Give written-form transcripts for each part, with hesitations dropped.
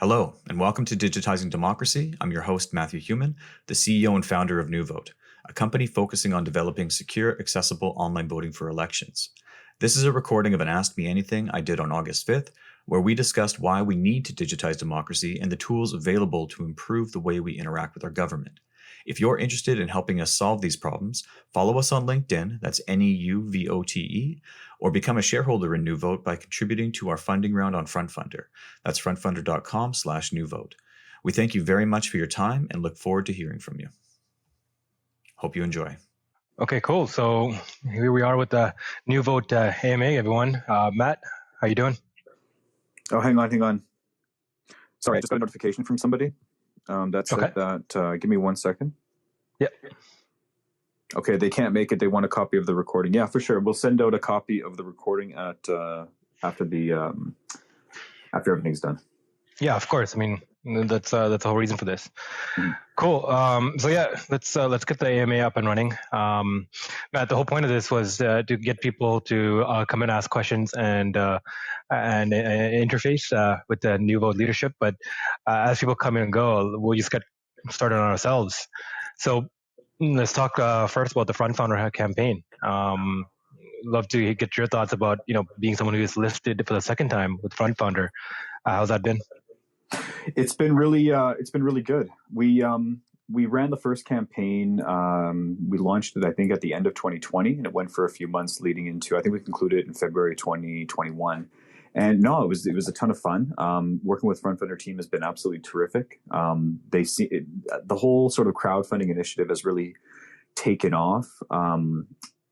Hello, and welcome to Digitizing Democracy. I'm your host, Matthew Heuman, the CEO and founder of Neuvote, a company focusing on developing secure, accessible online voting for elections. This is a recording of an Ask Me Anything I did on August 5th, where we discussed why we need to digitize democracy and the tools available to improve the way we interact with our government. If you're interested in helping us solve these problems, follow us on LinkedIn, that's Neuvote, or become a shareholder in Neuvote by contributing to our funding round on FrontFunder. That's frontfunder.com/Neuvote. We thank you very much for your time and look forward to hearing from you. Hope you enjoy. Okay, cool. So here we are with the Neuvote AMA, everyone. Matt, how you doing? Oh, hang on. Sorry, I just got a notification from somebody. That said that, give me 1 second. Yeah. Okay, they can't make it. They want a copy of the recording. Yeah, for sure. We'll send out a copy of the recording at after everything's done. Yeah, of course. I mean, that's the whole reason for this. Mm-hmm. Cool. So yeah, let's get the AMA up and running. Matt, the whole point of this was to get people to come and ask questions and interface with the Neuvote leadership. But as people come in and go, we'll just get started on ourselves. So let's talk first about the FrontFunder campaign. Love to get your thoughts about being someone who is listed for the second time with FrontFunder. How's that been? It's been really good. We ran the first campaign. We launched it, I think, at the end of 2020, and it went for a few months leading into, I think we concluded it in February 2021. And no, it was a ton of fun. Working with FrontFunder team has been absolutely terrific. They see it, the whole sort of crowdfunding initiative has really taken off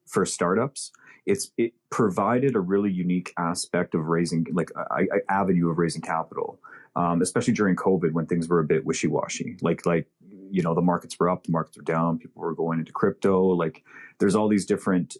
for startups. It provided a really unique aspect of raising, like an avenue of raising capital, especially during COVID when things were a bit wishy-washy. Like the markets were up, the markets were down, people were going into crypto. Like there's all these different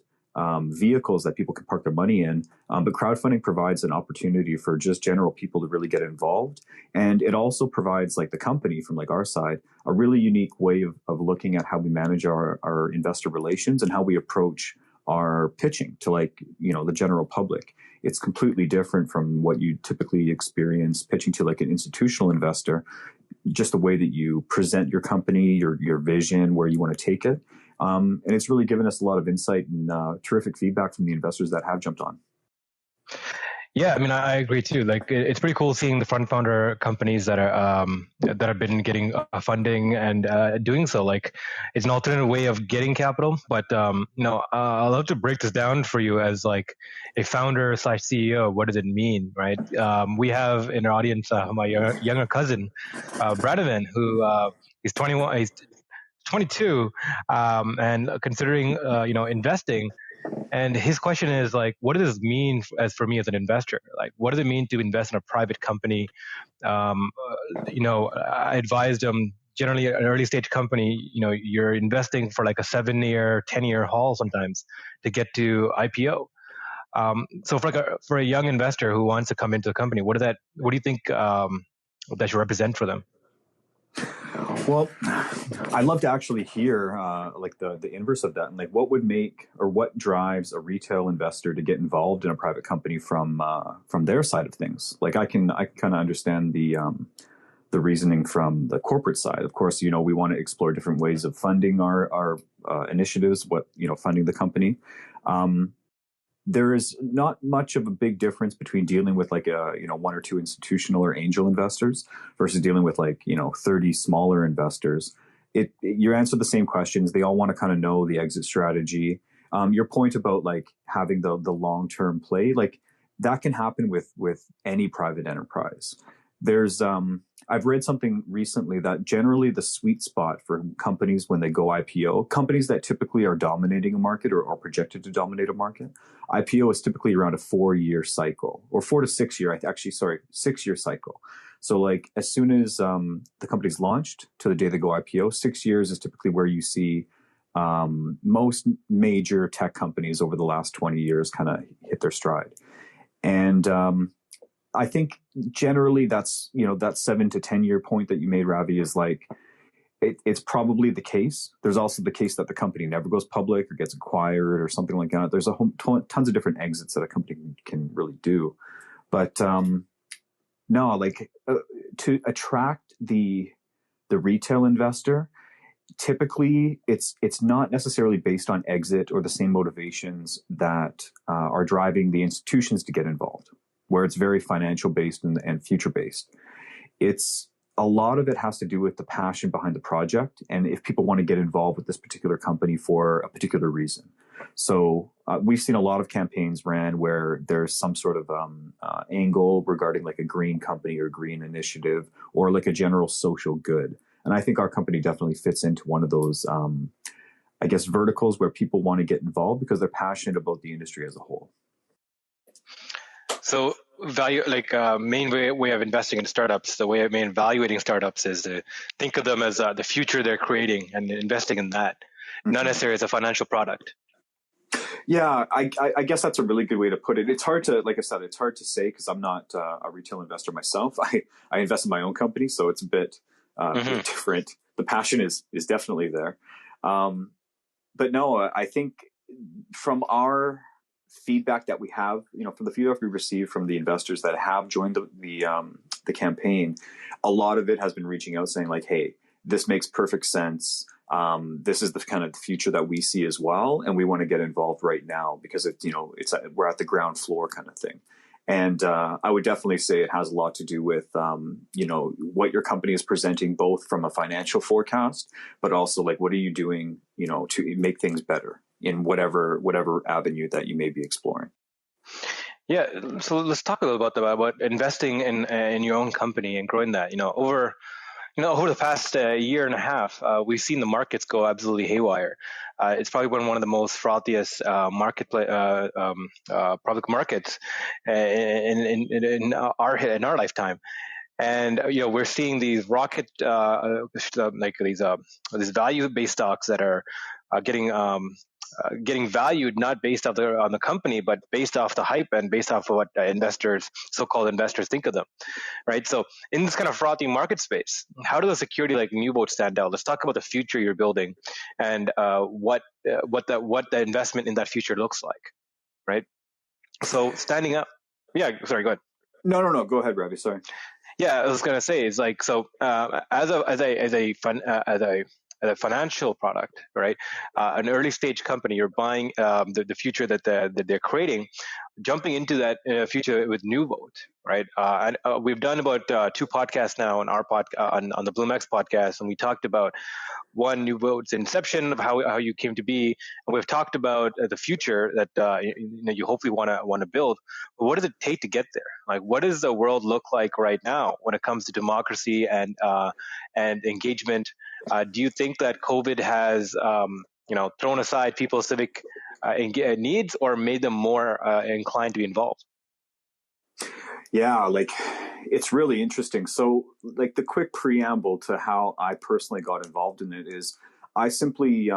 vehicles that people can park their money in. But crowdfunding provides an opportunity for just general people to really get involved. And it also provides, like the company from like our side, a really unique way of looking at how we manage our investor relations and how we approach our pitching to the general public. It's completely different from what you typically experience pitching to like an institutional investor, just the way that you present your company, your vision, where you want to take it. And it's really given us a lot of insight and terrific feedback from the investors that have jumped on. Yeah, I mean, I agree too. Like, it's pretty cool seeing the FrontFunder companies that have been getting funding and doing so. Like, it's an alternate way of getting capital. But I'd love to break this down for you as like a founder / CEO. What does it mean, right? We have in our audience my younger cousin, Bradavan, who is 21. He's 22, and considering investing. And his question is like, what does this mean for me as an investor? Like, what does it mean to invest in a private company? I advised him generally an early stage company, you're investing for like a 7-year, 10-year haul sometimes to get to IPO. So for a young investor who wants to come into the company, what do you think that should represent for them? Well, I'd love to actually hear the inverse of that, and like what would make or what drives a retail investor to get involved in a private company from their side of things. Like I kind of understand the reasoning from the corporate side. Of course, we want to explore different ways of funding our initiatives. Funding the company. There is not much of a big difference between dealing with like one or two institutional or angel investors versus dealing with 30 smaller investors. You answer the same questions. They all want to kind of know the exit strategy. Your point about like having the long-term play, like that can happen with any private enterprise. There's I've read something recently that generally the sweet spot for companies when they go IPO, companies that typically are dominating a market or are projected to dominate a market, IPO is typically around a 4-year cycle or 4 to 6 year, 6-year cycle. So like as soon as the company's launched to the day they go IPO, 6 years is typically where you see most major tech companies over the last 20 years kind of hit their stride. And I think generally that's, that 7 to 10 year point that you made, Ravi, is like, it's probably the case. There's also the case that the company never goes public or gets acquired or something like that. There's tons of different exits that a company can really do. But No, like to attract the retail investor, typically it's not necessarily based on exit or the same motivations that are driving the institutions to get involved, where it's very financial based and future based. It's a lot of it has to do with the passion behind the project and if people want to get involved with this particular company for a particular reason. So we've seen a lot of campaigns ran where there's some sort of angle regarding like a green company or green initiative or like a general social good. And I think our company definitely fits into one of those, I guess, verticals where people want to get involved because they're passionate about the industry as a whole. So value, like main way of investing in startups, the way of main evaluating startups is to think of them as the future they're creating and investing in that, not necessarily as a financial product. Yeah, I guess that's a really good way to put it. It's hard to, like I said, it's hard to say because I'm not a retail investor myself. I invest in my own company, so it's a bit different. The passion is definitely there. But no, I think from our feedback that we have, from the feedback we received from the investors that have joined the campaign, a lot of it has been reaching out saying like, hey, this makes perfect sense. This is the kind of future that we see as well, and we want to get involved right now because we're at the ground floor kind of thing. And I would definitely say it has a lot to do with what your company is presenting, both from a financial forecast, but also like what are you doing, to make things better in whatever avenue that you may be exploring. Yeah, so let's talk a little about investing in your own company and growing that. Over the past year and a half, we've seen the markets go absolutely haywire. It's probably been one of the most frothiest public markets in our lifetime. And we're seeing these rocket these value-based stocks that are getting valued not based off on the company, but based off the hype and based off of what so-called investors think of them, right? So in this kind of frothy market space, how does a security like Neuvote stand out? Let's talk about the future you're building and what the investment in that future looks like, right? So standing up, yeah. Sorry, go ahead. No. Go ahead, Ravi. Sorry. Yeah, I was gonna say is like so as a financial product, right? An early stage company, you're buying the future that they're creating, jumping into that future with Neuvote, right? And we've done about 2 podcasts now on our on the BloomX podcast, and we talked about one, Neuvote's inception of how you came to be, and we've talked about the future that you hopefully want to build. But what does it take to get there? Like, what does the world look like right now when it comes to democracy and engagement? Do you think that COVID has thrown aside people's civic needs or made them more inclined to be involved? Yeah, like it's really interesting. So like the quick preamble to how I personally got involved in it is I simply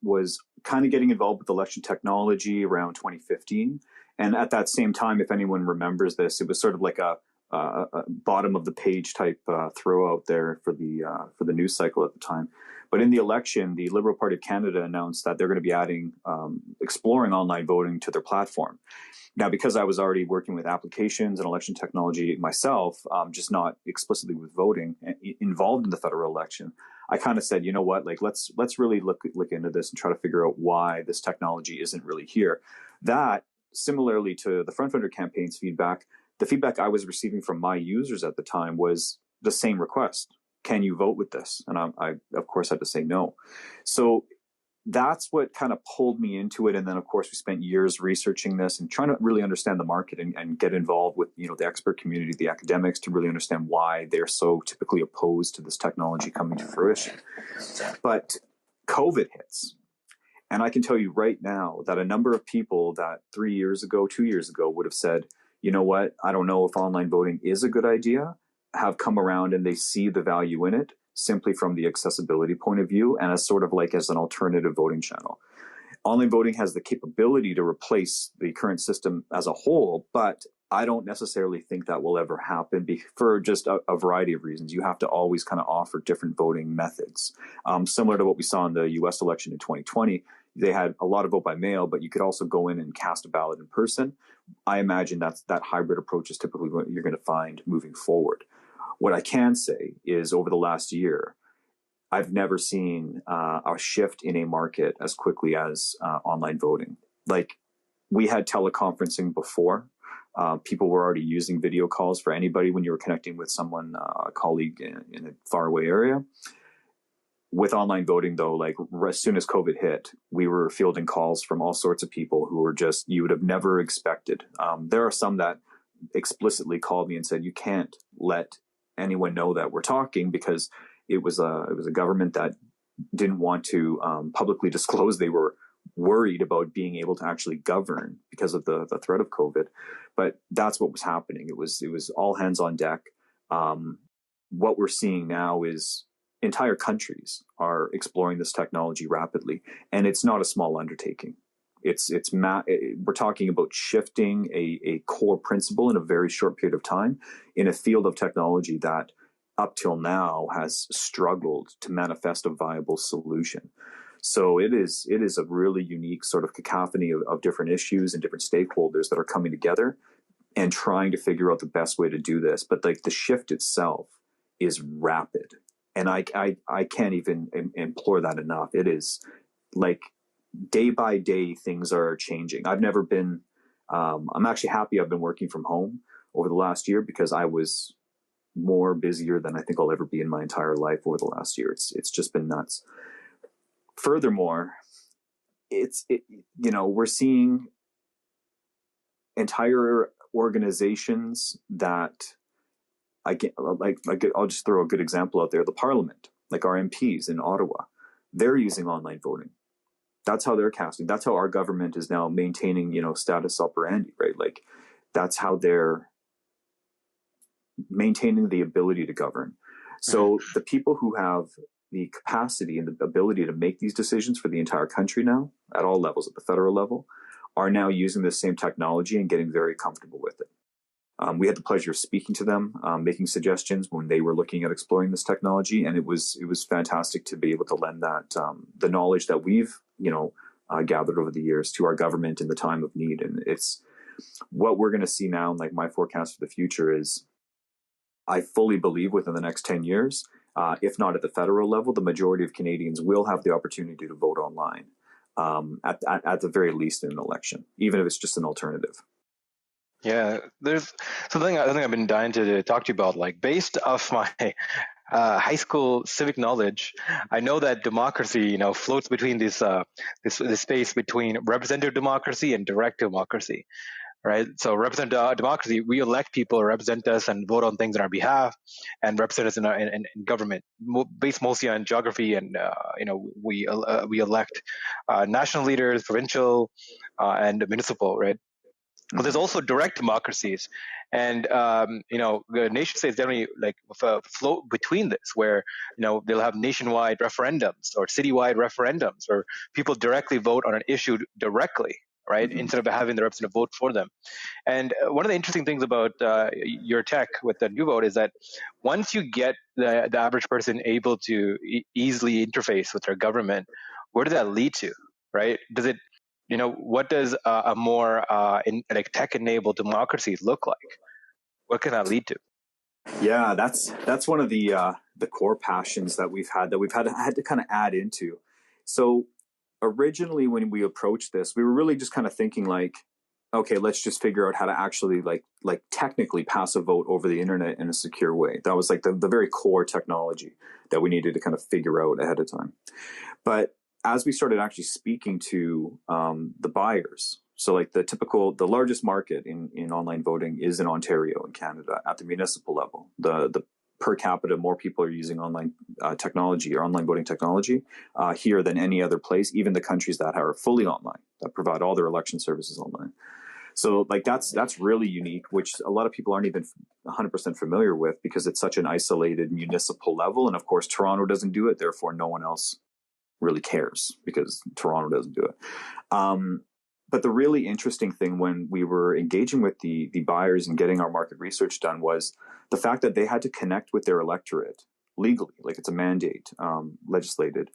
was kind of getting involved with election technology around 2015. And at that same time, if anyone remembers this, it was sort of like a bottom of the page type throw out there for the news cycle at the time. But in the election, the Liberal Party of Canada announced that they're going to be adding exploring online voting to their platform. Now, because I was already working with applications and election technology myself, just not explicitly with voting, involved in the federal election, I kind of said, you know what, like let's really look into this and try to figure out why this technology isn't really here. That, similarly to the Front Runner campaign's feedback, the feedback I was receiving from my users at the time was the same request. Can you vote with this? And I of course, had to say no. So that's what kind of pulled me into it. And then, of course, we spent years researching this and trying to really understand the market and get involved with, the expert community, the academics, to really understand why they're so typically opposed to this technology coming to fruition. But COVID hits. And I can tell you right now that a number of people that 2 years ago would have said, you know what, I don't know if online voting is a good idea, have come around and they see the value in it, simply from the accessibility point of view and as sort of like as an alternative voting channel. Online voting has the capability to replace the current system as a whole, but I don't necessarily think that will ever happen for just a variety of reasons. You have to always kind of offer different voting methods. Similar to what we saw in the US election in 2020, they had a lot of vote by mail, but you could also go in and cast a ballot in person. I imagine that hybrid approach is typically what you're going to find moving forward. What I can say is over the last year, I've never seen a shift in a market as quickly as online voting. Like, we had teleconferencing before. People were already using video calls for anybody when you were connecting with someone, a colleague in a faraway area. With online voting, though, like as soon as COVID hit, we were fielding calls from all sorts of people who were just, you would have never expected. There are some that explicitly called me and said, you can't let anyone know that we're talking, because it was a government that didn't want to publicly disclose they were worried about being able to actually govern because of the threat of COVID. But that's what was happening. It was all hands on deck. What we're seeing now is entire countries are exploring this technology rapidly, and it's not a small undertaking. We're talking about shifting a core principle in a very short period of time in a field of technology that up till now has struggled to manifest a viable solution. So it is a really unique sort of cacophony of different issues and different stakeholders that are coming together and trying to figure out the best way to do this. But like, the shift itself is rapid. And I can't even implore that enough. It is like, day by day, things are changing. I've never been, I'm actually happy I've been working from home over the last year, because I was more busier than I think I'll ever be in my entire life over the last year. It's just been nuts. Furthermore, we're seeing entire organizations that I'll just throw a good example out there. The Parliament, like our MPs in Ottawa, they're using online voting. That's how they're casting. That's how our government is now maintaining, status operandi, right? Like, that's how they're maintaining the ability to govern. So the people who have the capacity and the ability to make these decisions for the entire country now, at all levels, at the federal level, are now using the same technology and getting very comfortable with it. We had the pleasure of speaking to them, making suggestions when they were looking at exploring this technology, and it was fantastic to be able to lend that the knowledge that we've gathered over the years to our government in the time of need. And it's what we're going to see now. And like, my forecast for the future is, I fully believe within the next 10 years, if not at the federal level, the majority of Canadians will have the opportunity to vote online, at the very least in an election, even if it's just an alternative. Yeah, there's something I think I've been dying to talk to you about. Like, based off my high school civic knowledge, I know that democracy, floats between this space between representative democracy and direct democracy, right? So representative democracy, we elect people to represent us and vote on things on our behalf and represent us in government, based mostly on geography. And we elect national leaders, provincial, and municipal, right? But there's also direct democracies, and the nation states generally float between this, where they'll have nationwide referendums or citywide referendums, where people directly vote on an issue directly, right? Instead of having the representative vote for them. And one of the interesting things about your tech with the Neuvote is that once you get the average person able to easily interface with their government, where does that lead to, right? Does it what does a more tech-enabled democracy look like? What can that lead to? Yeah, that's one of the core passions that we've had to kind of add into. So originally, when we approached this, we were really just kind of thinking like, okay, let's just figure out how to actually like technically pass a vote over the internet in a secure way. That was like the very core technology that we needed to kind of figure out ahead of time. But as we started actually speaking to the buyers, so like the largest market in online voting is in Ontario in Canada at the municipal level. The per capita, more people are using online technology or online voting technology here than any other place, even the countries that are fully online, that provide all their election services online. So like that's really unique, which a lot of people aren't even 100% familiar with, because it's such an isolated municipal level. And of course, Toronto doesn't do it. Therefore, no one else really cares because Toronto doesn't do it. But the really interesting thing when we were engaging with the buyers and getting our market research done was the fact that they had to connect with their electorate legally, like it's a mandate, legislated,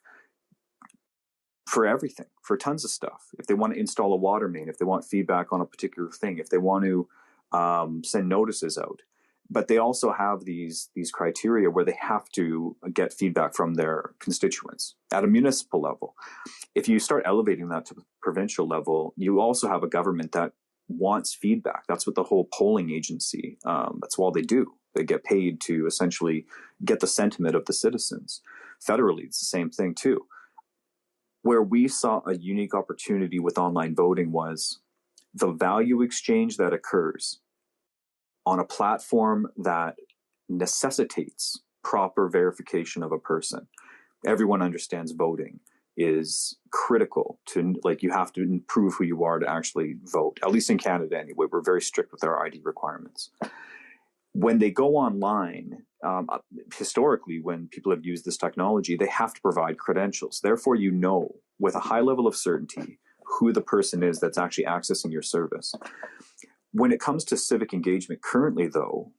for everything, for tons of stuff. If they want to install a water main, if they want feedback on a particular thing, if they want to send notices out. But they also have these criteria where they have to get feedback from their constituents at a municipal level. If you start elevating that to the provincial level, you also have a government that wants feedback. That's what the whole polling agency, that's all they do. They get paid to essentially get the sentiment of the citizens. Federally, it's the same thing too. Where we saw a unique opportunity with online voting was the value exchange that occurs on a platform that necessitates proper verification of a person. Everyone understands voting is critical to, like, you have to prove who you are to actually vote, at least in Canada anyway. We're very strict with our ID requirements. When they go online, historically, when people have used this technology, they have to provide credentials. Therefore, you know with a high level of certainty who the person is that's actually accessing your service. When it comes to civic engagement currently, though,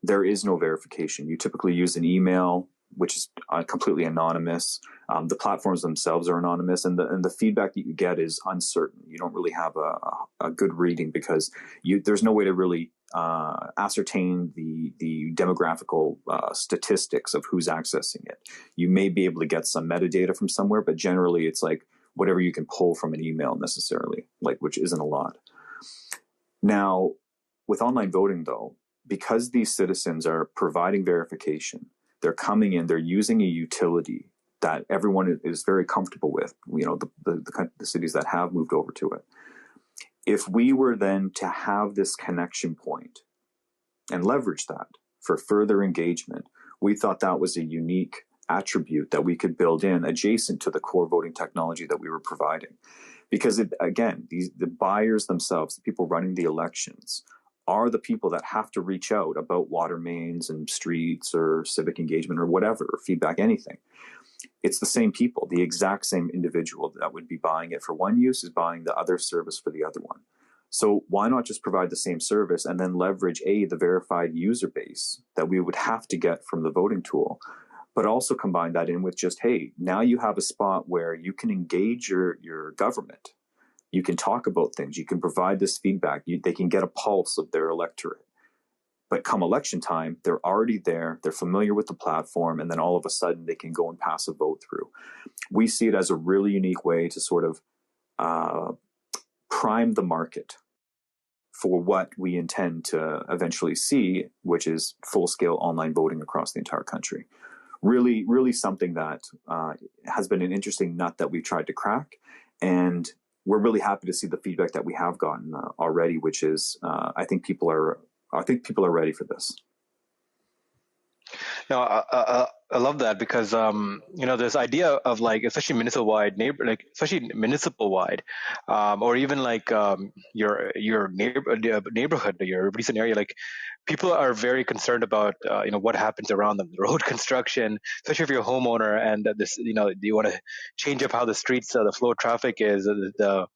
there is no verification. You typically use an email, which is completely anonymous. The platforms themselves are anonymous, and the feedback that you get is uncertain. You don't really have a good reading because there's no way to really ascertain the demographical statistics of who's accessing it. You may be able to get some metadata from somewhere, but generally it's like whatever you can pull from an email necessarily, like, which isn't a lot. Now, with online voting, though, because these citizens are providing verification, they're coming in, they're using a utility that everyone is very comfortable with, you know, the cities that have moved over to it. If we were then to have this connection point and leverage that for further engagement, we thought that was a unique attribute that we could build in adjacent to the core voting technology that we were providing. Because, the buyers themselves, the people running the elections, are the people that have to reach out about water mains and streets or civic engagement or whatever, or feedback, anything. It's the same people, the exact same individual that would be buying it for one use is buying the other service for the other one. So why not just provide the same service and then leverage the verified user base that we would have to get from the voting tool, but also combine that in with just, hey, now you have a spot where you can engage your government. You can talk about things. You can provide this feedback. They can get a pulse of their electorate. But come election time, they're already there. They're familiar with the platform. And then all of a sudden, they can go and pass a vote through. We see it as a really unique way to sort of prime the market for what we intend to eventually see, which is full-scale online voting across the entire country. Really, really something that has been an interesting nut that we've tried to crack. And we're really happy to see the feedback that we have gotten already, which is I think people are ready for this. No, I love that because this idea of like especially municipal wide or even like your neighborhood, your recent area, like people are very concerned about what happens around them, the road construction, especially if you're a homeowner and this you want to change up how the streets, the flow of traffic is, the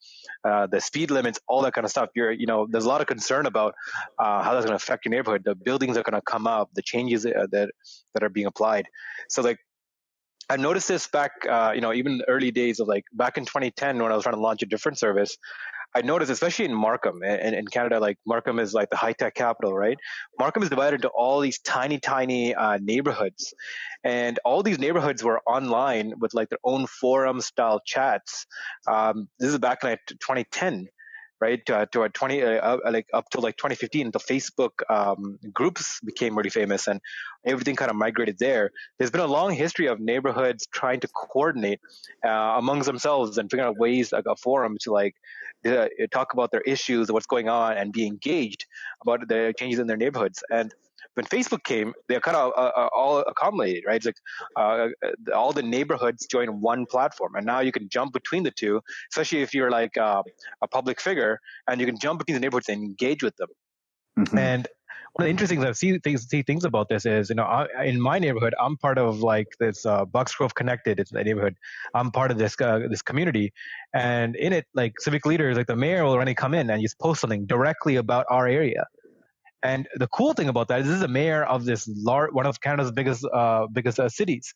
speed limits, all that kind of stuff. There's a lot of concern about how that's going to affect your neighborhood. The buildings are going to come up, the changes that are being applied. So like I noticed this back, even in the early days of like back in 2010 when I was trying to launch a different service. I noticed, especially in Markham and in Canada, like Markham is like the high-tech capital, right? Markham is divided into all these tiny neighborhoods. And all these neighborhoods were online with like their own forum-style chats. This is back in like 2010. Right to 20 like up to like 2015, the Facebook groups became really famous, and everything kind of migrated there. There's been a long history of neighborhoods trying to coordinate amongst themselves and figure out ways, like a forum, to like talk about their issues, what's going on, and be engaged about the changes in their neighborhoods. And when Facebook came, they kind of all accommodated, right? It's like all the neighborhoods join one platform, and now you can jump between the two, especially if you're like a public figure, and you can jump between the neighborhoods and engage with them. Mm-hmm. And one of the interesting things I see things about this is, in my neighborhood, I'm part of like this Bucks Grove Connected. It's the neighborhood. I'm part of this community, and in it, like civic leaders, like the mayor will only come in and just post something directly about our area. And the cool thing about that is this is a mayor of this one of Canada's biggest cities,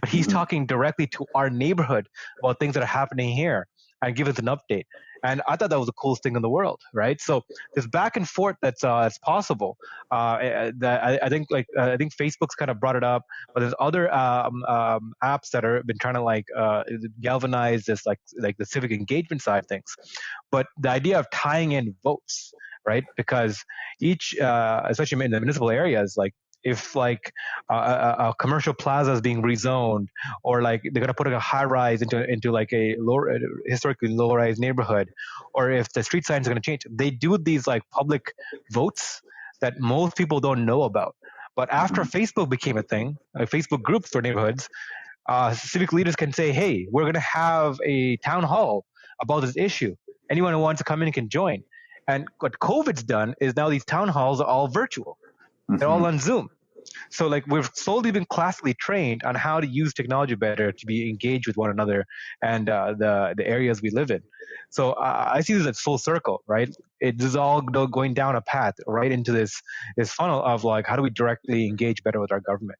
but he's talking directly to our neighborhood about things that are happening here and give us an update. And I thought that was the coolest thing in the world, right? So this back and forth that's possible. I think Facebook's kind of brought it up, but there's other apps that are been trying to galvanize this like the civic engagement side of things. But the idea of tying in votes, right? Because each, especially in the municipal areas, like if a commercial plaza is being rezoned, or like they're gonna put a high rise into like a historically low rise neighborhood, or if the street signs are gonna change, they do these like public votes that most people don't know about. But after Facebook became a thing, like Facebook groups for neighborhoods, civic leaders can say, hey, we're gonna have a town hall about this issue. Anyone who wants to come in can join. And what COVID's done is now these town halls are all virtual. They're all on Zoom. So like we've slowly been classically trained on how to use technology better to be engaged with one another and the areas we live in. So I see this as full circle, right? It is all going down a path right into this funnel of like, how do we directly engage better with our government?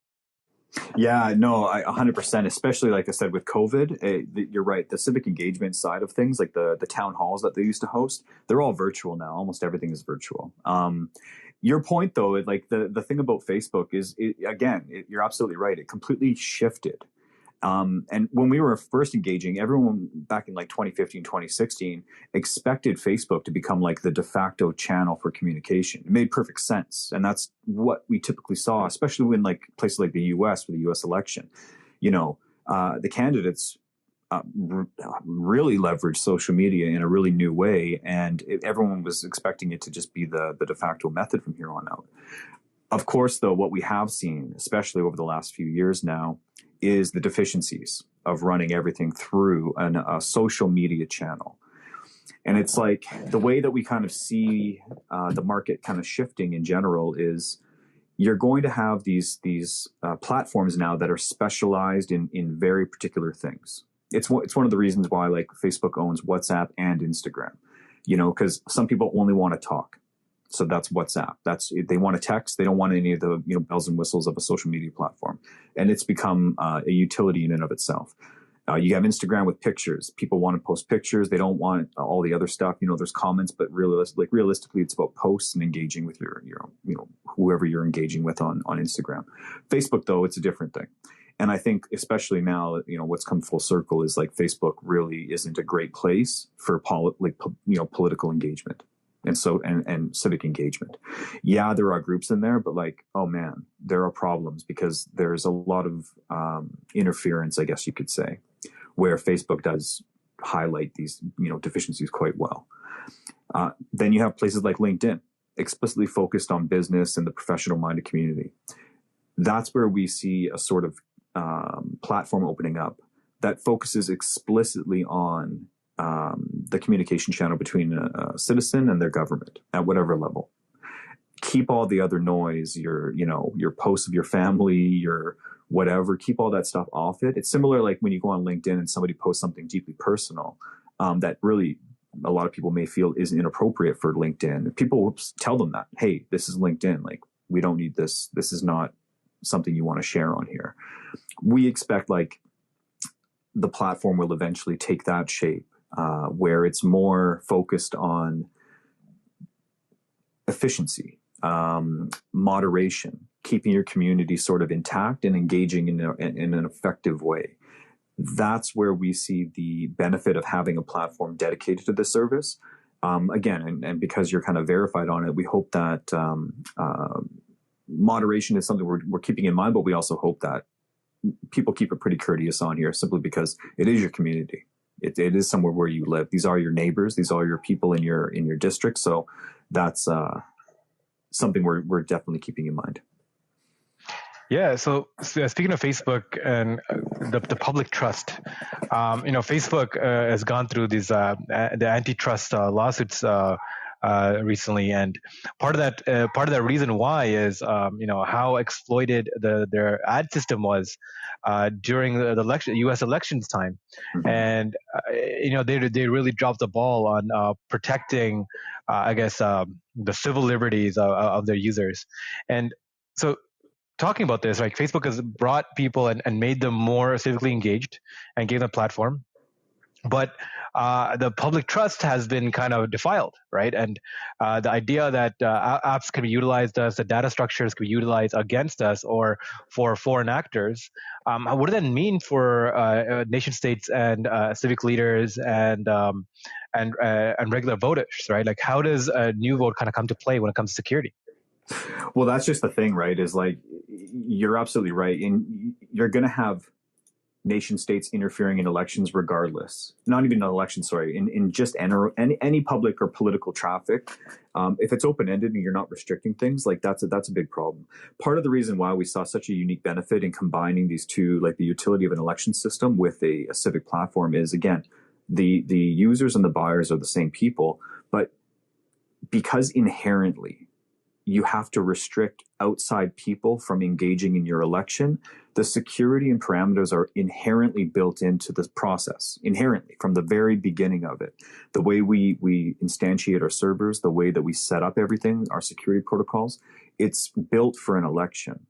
Yeah, no, 100%, especially like I said, with COVID, you're right. The civic engagement side of things, like the town halls that they used to host, they're all virtual now. Almost everything is virtual. Your point, though, like the thing about Facebook is, you're absolutely right. It completely shifted. And when we were first engaging, everyone back in like 2015, 2016 expected Facebook to become like the de facto channel for communication. It made perfect sense. And that's what we typically saw, especially in like places like the US for the US election. The candidates really leveraged social media in a really new way. And everyone was expecting it to just be the de facto method from here on out. Of course, though, what we have seen, especially over the last few years now, is the deficiencies of running everything through a social media channel. And it's like the way that we kind of see the market kind of shifting in general is you're going to have these platforms now that are specialized in very particular things. It's one of the reasons why like Facebook owns WhatsApp and Instagram, because some people only want to talk. So that's WhatsApp. They want to text. They don't want any of the bells and whistles of a social media platform, and it's become a utility in and of itself. You have Instagram with pictures. People want to post pictures. They don't want all the other stuff. There's comments, but realistically, it's about posts and engaging with your whoever you're engaging with on Instagram. Facebook, though, it's a different thing. And I think especially now, what's come full circle is like Facebook really isn't a great place for political engagement. And civic engagement. Yeah, there are groups in there, but like, oh man, there are problems because there's a lot of interference, I guess you could say, where Facebook does highlight these, deficiencies quite well. Then you have places like LinkedIn, explicitly focused on business and the professional-minded community. That's where we see a sort of platform opening up that focuses explicitly on the communication channel between a citizen and their government at whatever level. Keep all the other noise, your posts of your family, your whatever, keep all that stuff off it. It's similar like when you go on LinkedIn and somebody posts something deeply personal that really a lot of people may feel is inappropriate for LinkedIn. People tell them that, hey, this is LinkedIn. Like, we don't need this. This is not something you want to share on here. We expect like the platform will eventually take that shape. Where it's more focused on efficiency, moderation, keeping your community sort of intact and engaging in an effective way. That's where we see the benefit of having a platform dedicated to this service. Again, and because you're kind of verified on it, we hope that moderation is something we're keeping in mind, but we also hope that people keep it pretty courteous on here simply because it is your community. It is somewhere where you live. These are your neighbors. These are your people in your district. So that's something we're definitely keeping in mind. Yeah. So speaking of Facebook and the public trust, Facebook has gone through these the antitrust lawsuits recently, and part of that reason why is how exploited their ad system was during the election, U.S. elections time, and they really dropped the ball on protecting, the civil liberties of their users, and so. Talking about this, like Facebook has brought people and made them more civically engaged and gave them a platform, but the public trust has been kind of defiled, right? And the idea that apps can be utilized as the data structures can be utilized against us or for foreign actors, what does that mean for nation states and civic leaders and regular voters, right? Like, how does a Neuvote kind of come to play when it comes to security? Well, that's just the thing, right? Is like, you're absolutely right. And you're going to have nation states interfering in elections regardless. Not even an election, sorry, in just any public or political traffic. If it's open-ended and you're not restricting things, like that's a big problem. Part of the reason why we saw such a unique benefit in combining these two, like the utility of an election system with a civic platform, is, again, the users and the buyers are the same people, but because inherently you have to restrict outside people from engaging in your election, the security and parameters are inherently built into this process, inherently, from the very beginning of it. The way we instantiate our servers, the way that we set up everything, our security protocols, it's built for an election.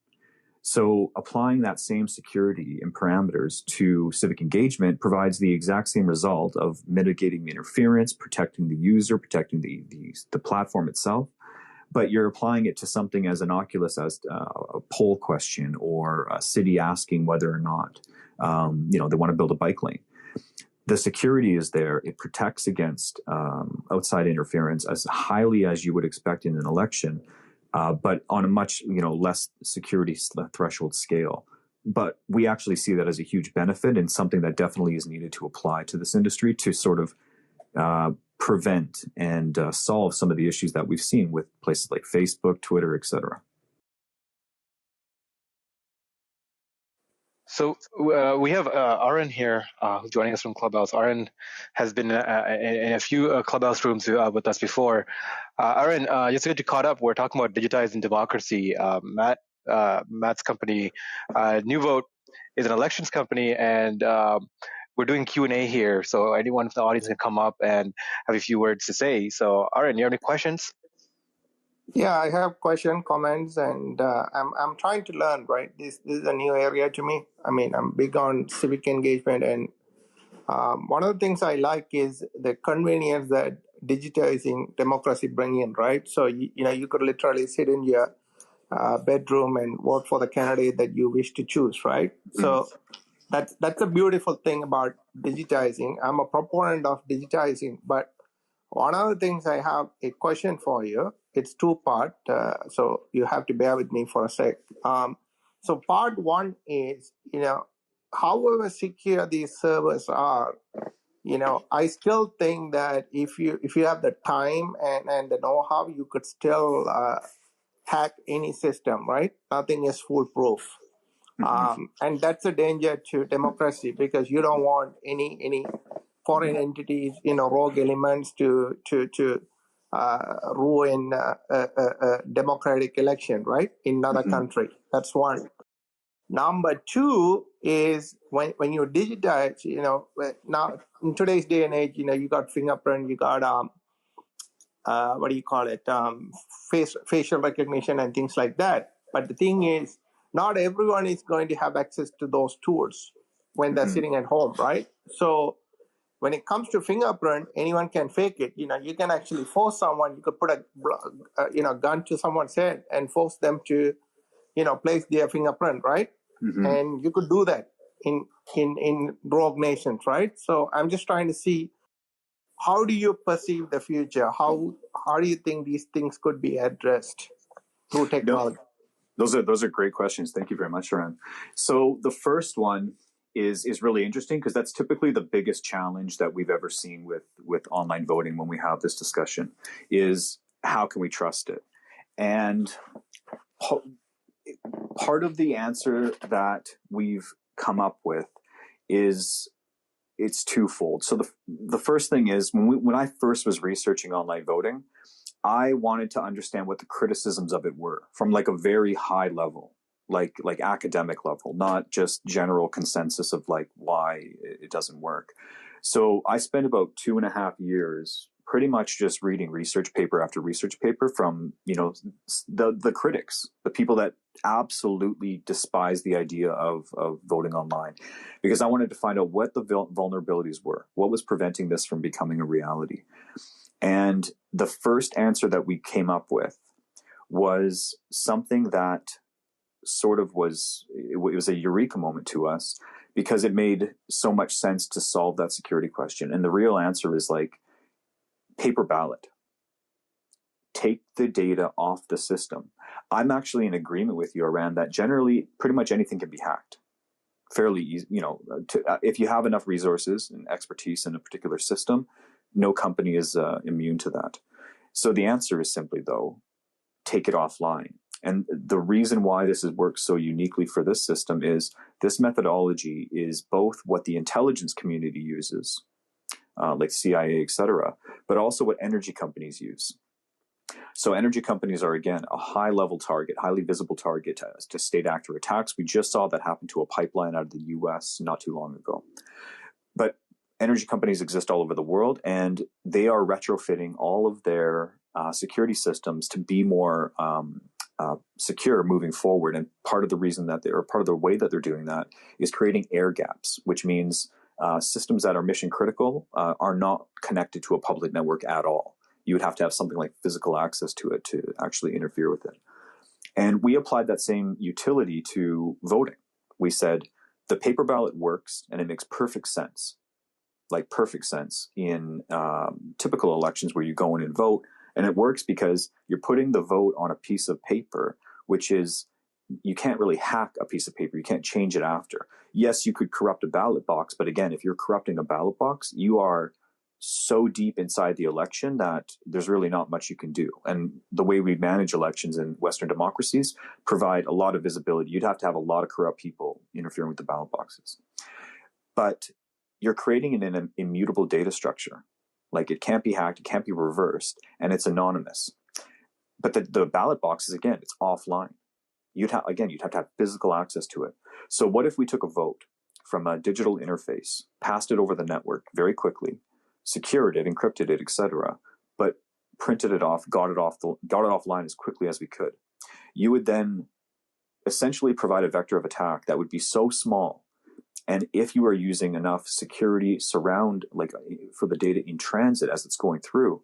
So applying that same security and parameters to civic engagement provides the exact same result of mitigating interference, protecting the user, protecting the platform itself. But you're applying it to something as innocuous as a poll question or a city asking whether or not, they want to build a bike lane. The security is there. It protects against outside interference as highly as you would expect in an election, but on a much less security threshold scale. But we actually see that as a huge benefit and something that definitely is needed to apply to this industry to sort of prevent and solve some of the issues that we've seen with places like Facebook, Twitter, etc. So we have Aaron here who's joining us from Clubhouse. Aaron has been in a few Clubhouse rooms with us before. Aaron, just to get you caught up, we're talking about digitizing democracy. Matt's company, Neuvote, is an elections company, and we're doing Q&A here, so anyone from the audience can come up and have a few words to say. So, Aaron, you have any questions? Yeah, I have question, comments, and I'm trying to learn, right? This is a new area to me. I mean, I'm big on civic engagement, and one of the things I like is the convenience that digitizing democracy bring in, right? So, you could literally sit in your bedroom and vote for the candidate that you wish to choose, right? So that's a beautiful thing about digitizing. I'm a proponent of digitizing, but one of the things I have a question for you. It's two-part, so you have to bear with me for a sec. So part one is, however secure these servers are, I still think that if you have the time and the know-how, you could still hack any system, right? Nothing is foolproof. And that's a danger to democracy because you don't want any foreign entities, rogue elements to ruin a democratic election, right, in another country. That's one. Number two is when you digitize, now in today's day and age, you got fingerprint, you got facial recognition and things like that. But the thing is, not everyone is going to have access to those tools when they're sitting at home, right? So when it comes to fingerprint, anyone can fake it. You can actually force someone. You could put a gun to someone's head and force them to, place their fingerprint, right? And you could do that in rogue nations, right? So I'm just trying to see, how do you perceive the future? How do you think these things could be addressed through technology? Those are great questions. Thank you very much, Aaron. So the first one is really interesting because that's typically the biggest challenge that we've ever seen with online voting when we have this discussion is how can we trust it? And part of the answer that we've come up with is it's twofold. So the first thing is when I first was researching online voting, I wanted to understand what the criticisms of it were from like a very high level, like academic level, not just general consensus of like why it doesn't work. So I spent about 2.5 years pretty much just reading research paper after research paper from, the critics, the people that absolutely despise the idea of voting online, because I wanted to find out what the vulnerabilities were, what was preventing this from becoming a reality. And the first answer that we came up with was something that sort of it was a eureka moment to us, because it made so much sense to solve that security question. And the real answer is like paper ballot. Take the data off the system. I'm actually in agreement with you around that. Generally, pretty much anything can be hacked fairly easy. If you have enough resources and expertise in a particular system, no company is immune to that. So the answer is simply, though, take it offline. And the reason why this works so uniquely for this system is this methodology is both what the intelligence community uses, like CIA, et cetera, but also what energy companies use. So energy companies are, again, a high-level target, highly visible target to state actor attacks. We just saw that happen to a pipeline out of the U.S. not too long ago. But energy companies exist all over the world, and they are retrofitting all of their security systems to be more secure moving forward. And part of the way that they're doing that is creating air gaps, which means systems that are mission critical are not connected to a public network at all. You would have to have something like physical access to it to actually interfere with it. And we applied that same utility to voting. We said the paper ballot works, and it makes perfect sense in typical elections where you go in and vote. And it works because you're putting the vote on a piece of paper, which is, you can't really hack a piece of paper. You can't change it after. Yes, you could corrupt a ballot box. But again, if you're corrupting a ballot box, you are so deep inside the election that there's really not much you can do. And the way we manage elections in Western democracies provide a lot of visibility. You'd have to have a lot of corrupt people interfering with the ballot boxes. But you're creating an immutable data structure. Like, it can't be hacked, it can't be reversed, and it's anonymous. But the ballot boxes, again, it's offline. You'd have to have physical access to it. So what if we took a vote from a digital interface, passed it over the network very quickly, secured it, encrypted it, etc., but printed it off, got it offline as quickly as we could? You would then essentially provide a vector of attack that would be so small. And if you are using enough security for the data in transit as it's going through,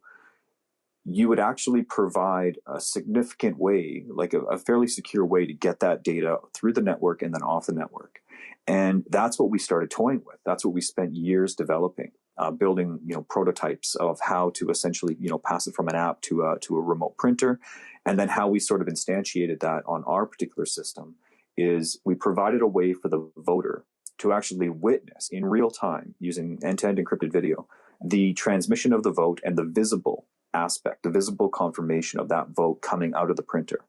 you would actually provide a significant way, like a fairly secure way, to get that data through the network and then off the network. And that's what we started toying with. That's what we spent years developing, building, prototypes of how to essentially, pass it from an app to a remote printer. And then how we sort of instantiated that on our particular system is we provided a way for the voter to actually witness in real time, using end-to-end encrypted video, the transmission of the vote and the visible aspect, the visible confirmation of that vote coming out of the printer.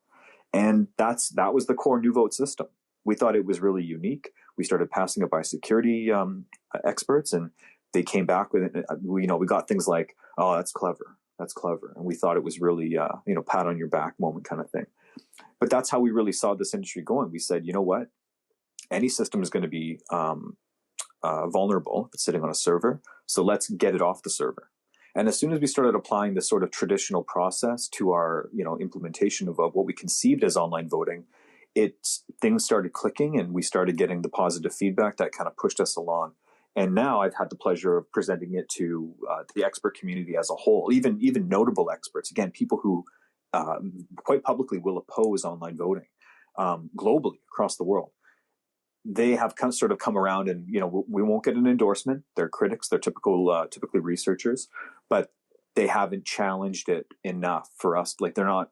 And that was the core Neuvote system. We thought it was really unique. We started passing it by security experts, and they came back with it. We got things like, "Oh, that's clever. That's clever." And we thought it was really, pat on your back moment kind of thing. But that's how we really saw this industry going. We said, you know what? Any system is going to be vulnerable if it's sitting on a server. So let's get it off the server. And as soon as we started applying this sort of traditional process to our, implementation of what we conceived as online voting, things started clicking, and we started getting the positive feedback that kind of pushed us along. And now I've had the pleasure of presenting it to the expert community as a whole, even notable experts. Again, people who quite publicly will oppose online voting globally across the world. They have sort of come around, and we won't get an endorsement. They're critics. They're typically researchers, but they haven't challenged it enough for us. Like, they're not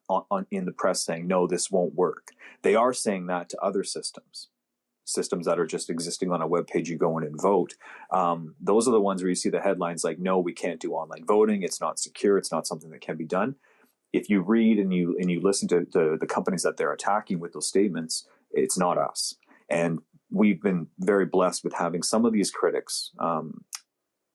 in the press saying, no, this won't work. They are saying that to other systems that are just existing on a web page. You go in and vote. Those are the ones where you see the headlines like, no, we can't do online voting. It's not secure. It's not something that can be done. If you read and you listen to the companies that they're attacking with those statements, it's not us. And we've been very blessed with having some of these critics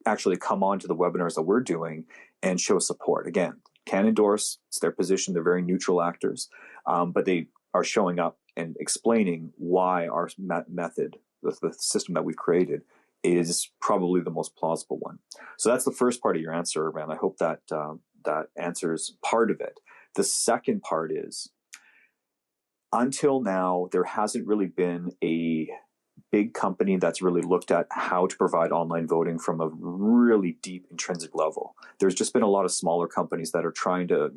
actually come on to the webinars that we're doing and show support. Again, can endorse. It's their position. They're very neutral actors, but they are showing up and explaining why our method, the system that we've created, is probably the most plausible one. So that's the first part of your answer, Ram. I hope that that answers part of it. The second part is, until now, there hasn't really been a big company that's really looked at how to provide online voting from a really deep intrinsic level. There's just been a lot of smaller companies that are trying to,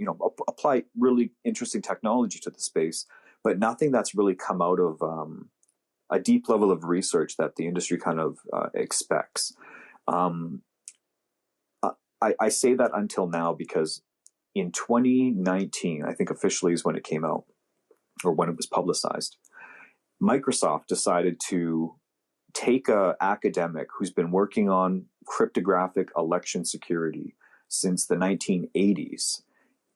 apply really interesting technology to the space, but nothing that's really come out of a deep level of research that the industry kind of expects. I say that until now because in 2019, I think officially is when it came out, or when it was publicized, Microsoft decided to take an academic who's been working on cryptographic election security since the 1980s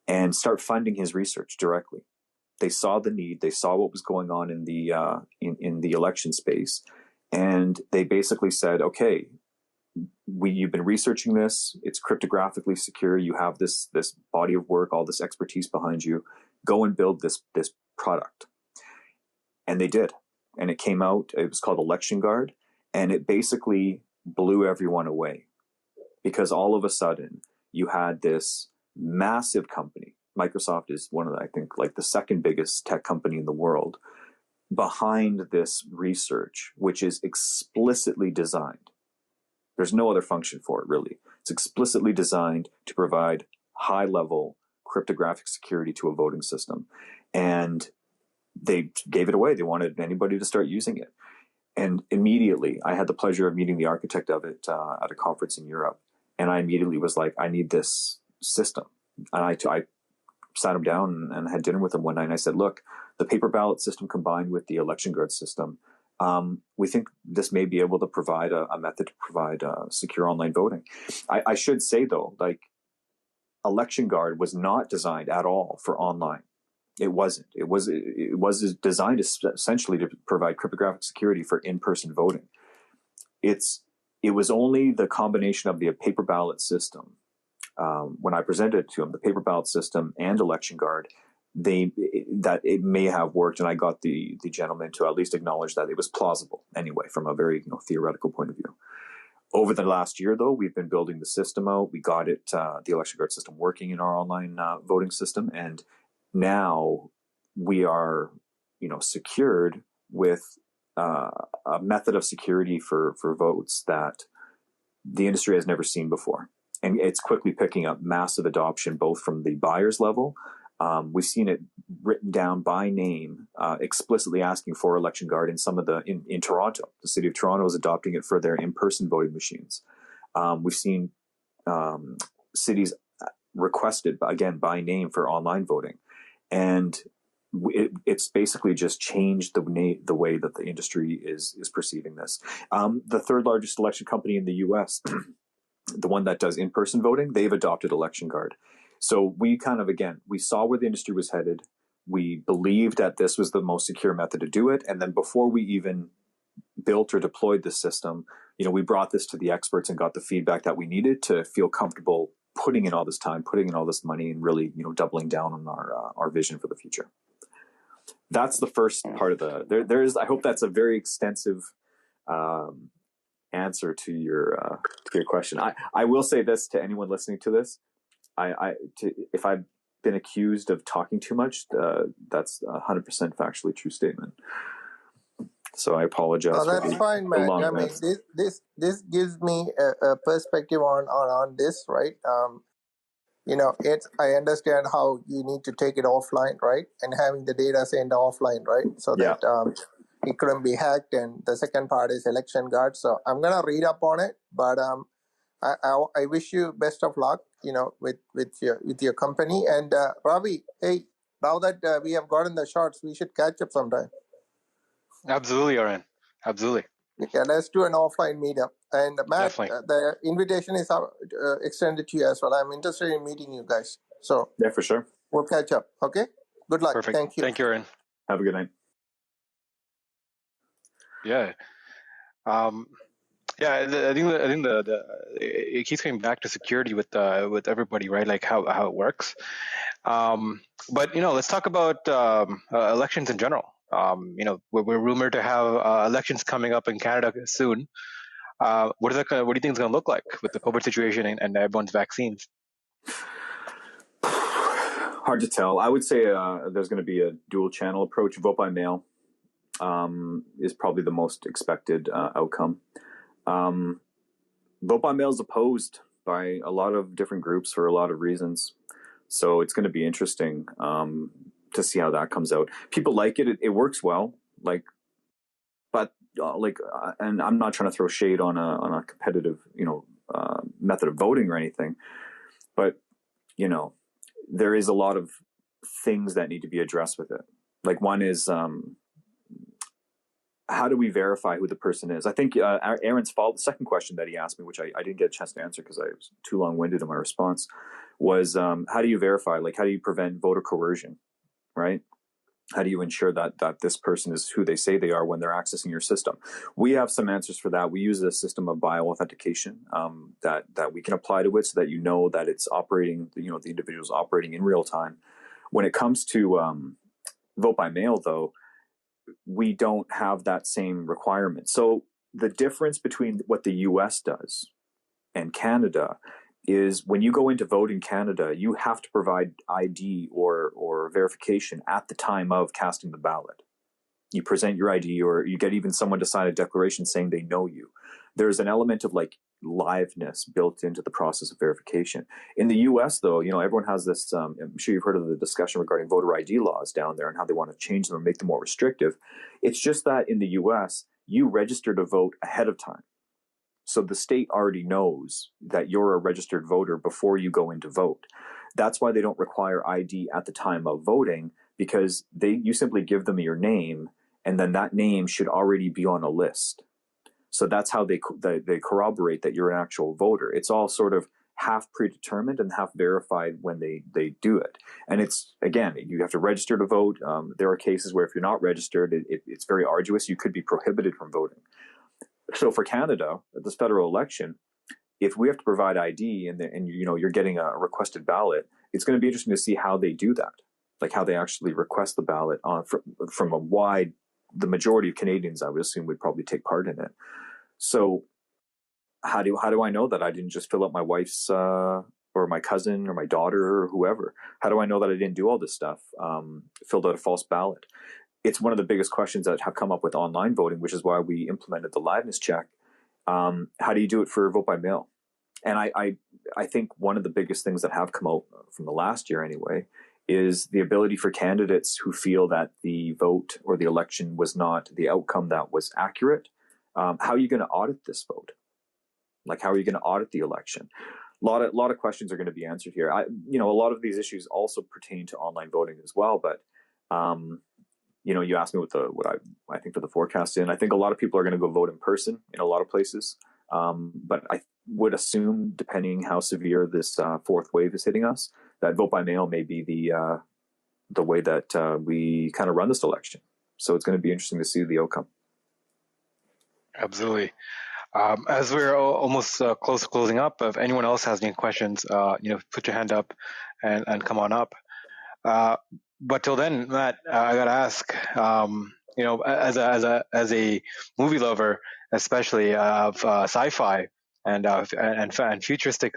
and start funding his research directly. They saw the need, they saw what was going on in the in the election space, and they basically said, okay, you've been researching this, it's cryptographically secure, you have this body of work, all this expertise behind you, go and build this product. And they did. And it came out, it was called Election Guard, and it basically blew everyone away because all of a sudden you had this massive company. Microsoft is one of the, I think, like the second biggest tech company in the world, behind this research, which is explicitly designed. There's no other function for it, really. It's explicitly designed to provide high-level cryptographic security to a voting system. And they gave it away. They wanted anybody to start using it. And immediately, I had the pleasure of meeting the architect of it at a conference in Europe. And I immediately was like, I need this system. And I sat him down and had dinner with him one night. And I said, look, the paper ballot system combined with the election guard system, we think this may be able to provide a method to provide secure online voting. I should say, though, like, Election Guard was not designed at all for online. It wasn't. It was designed essentially to provide cryptographic security for in-person voting. It was only the combination of the paper ballot system. When I presented it to him, the paper ballot system and Election Guard, that it may have worked, and I got the gentleman to at least acknowledge that it was plausible anyway, from a very theoretical point of view. Over the last year, though, we've been building the system out. We got it, the Election Guard system, working in our online voting system, and now we are, secured with a method of security for votes that the industry has never seen before. And it's quickly picking up massive adoption, both from the buyer's level. We've seen it written down by name, explicitly asking for Election Guard in some of in Toronto. The city of Toronto is adopting it for their in-person voting machines. We've seen cities requested, again, by name for online voting. And it's basically just changed the way that the industry is perceiving this. The third largest election company in the U.S., the one that does in-person voting, they've adopted Election Guard. So we we saw where the industry was headed. We believed that this was the most secure method to do it. And then before we even built or deployed the system, we brought this to the experts and got the feedback that we needed to feel comfortable putting in all this time, putting in all this money, and really, doubling down on our vision for the future. That's the first part of there's, I hope that's a very extensive answer to your question. I will say this to anyone listening to this. If I've been accused of talking too much, that's 100% factually true statement. So I apologize. No, that's fine, man. I mean, this gives me a perspective on this, right? I understand how you need to take it offline, right? And having the data sent offline, right? So that it couldn't be hacked. And the second part is Election Guard. So I'm gonna read up on it, but I wish you best of luck, with your company. And Ravi, hey, now that we have gotten the shots, we should catch up sometime. Absolutely, Aaron. Absolutely. Yeah, let's do an offline meetup. And Matt, the invitation is extended to you as well. I'm interested in meeting you guys. So yeah, for sure. We'll catch up. Okay. Good luck. Perfect. Thank you. Thank you, Aaron. Have a good night. Yeah. Yeah, I think it keeps coming back to security with everybody, right? Like how it works. But let's talk about elections in general. We're rumored to have elections coming up in Canada soon. What do you think it's going to look like with the COVID situation and everyone's vaccines? Hard to tell. I would say there's going to be a dual channel approach. Vote by mail is probably the most expected outcome. Vote by mail is opposed by a lot of different groups for a lot of reasons. So it's going to be interesting to see how that comes out. People like it. It works well. And I'm not trying to throw shade on a competitive, method of voting or anything, but there is a lot of things that need to be addressed with it. Like one is, how do we verify who the person is? I think Aaron's the second question that he asked me, which I didn't get a chance to answer because I was too long-winded in my response, was how do you verify? Like, how do you prevent voter coercion, right? How do you ensure that this person is who they say they are when they're accessing your system? We have some answers for that. We use a system of bioauthentication that we can apply to it so that that it's operating, the individual's operating in real time. When it comes to vote by mail, though, we don't have that same requirement. So the difference between what the US does and Canada is when you go in to vote in Canada, you have to provide ID or verification at the time of casting the ballot. You present your ID, or you get even someone to sign a declaration saying they know you. There's an element of liveness built into the process of verification. In the US, though, everyone has this, I'm sure you've heard of the discussion regarding voter ID laws down there and how they want to change them or make them more restrictive. It's just that in the US, you register to vote ahead of time. So the state already knows that you're a registered voter before you go in to vote. That's why they don't require ID at the time of voting, because you simply give them your name, and then that name should already be on a list. So that's how they corroborate that you're an actual voter. It's all sort of half predetermined and half verified when they do it. And it's, again, you have to register to vote. There are cases where if you're not registered, it's very arduous. You could be prohibited from voting. So for Canada, at this federal election, if we have to provide ID and you're getting a requested ballot, it's going to be interesting to see how they do that, like how they actually request the ballot from a wide. The majority of Canadians, I would assume, would probably take part in it. So how do I know that I didn't just fill out my wife's or my cousin or my daughter or whoever? How do I know that I didn't do all this stuff, filled out a false ballot? It's one of the biggest questions that have come up with online voting, which is why we implemented the liveness check. How do you do it for vote by mail? And I think one of the biggest things that have come out from the last year anyway is the ability for candidates who feel that the vote or the election was not the outcome that was accurate. How are you going to audit this vote? Like, how are you going to audit the election? A lot of questions are going to be answered here. A lot of these issues also pertain to online voting as well. But you asked me what I think for the forecast in. I think a lot of people are going to go vote in person in a lot of places. But I would assume, depending how severe this fourth wave is hitting us, that vote by mail may be the way that we kind of run this election. So it's going to be interesting to see the outcome. Absolutely. As we're almost close to closing up, if anyone else has any questions, put your hand up and come on up. But till then, Matt, I gotta ask, as a movie lover, especially of sci-fi and futuristic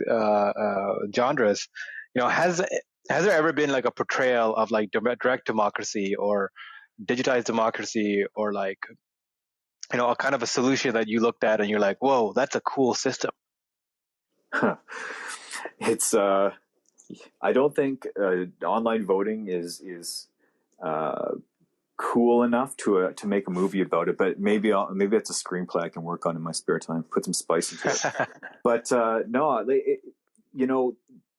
genres, has there ever been like a portrayal of like direct democracy or digitized democracy, or like a kind of a solution that you looked at and you're like, whoa, that's a cool system? It's I don't think online voting is cool enough to make a movie about it, but maybe it's a screenplay I can work on in my spare time, put some spice into it. But no,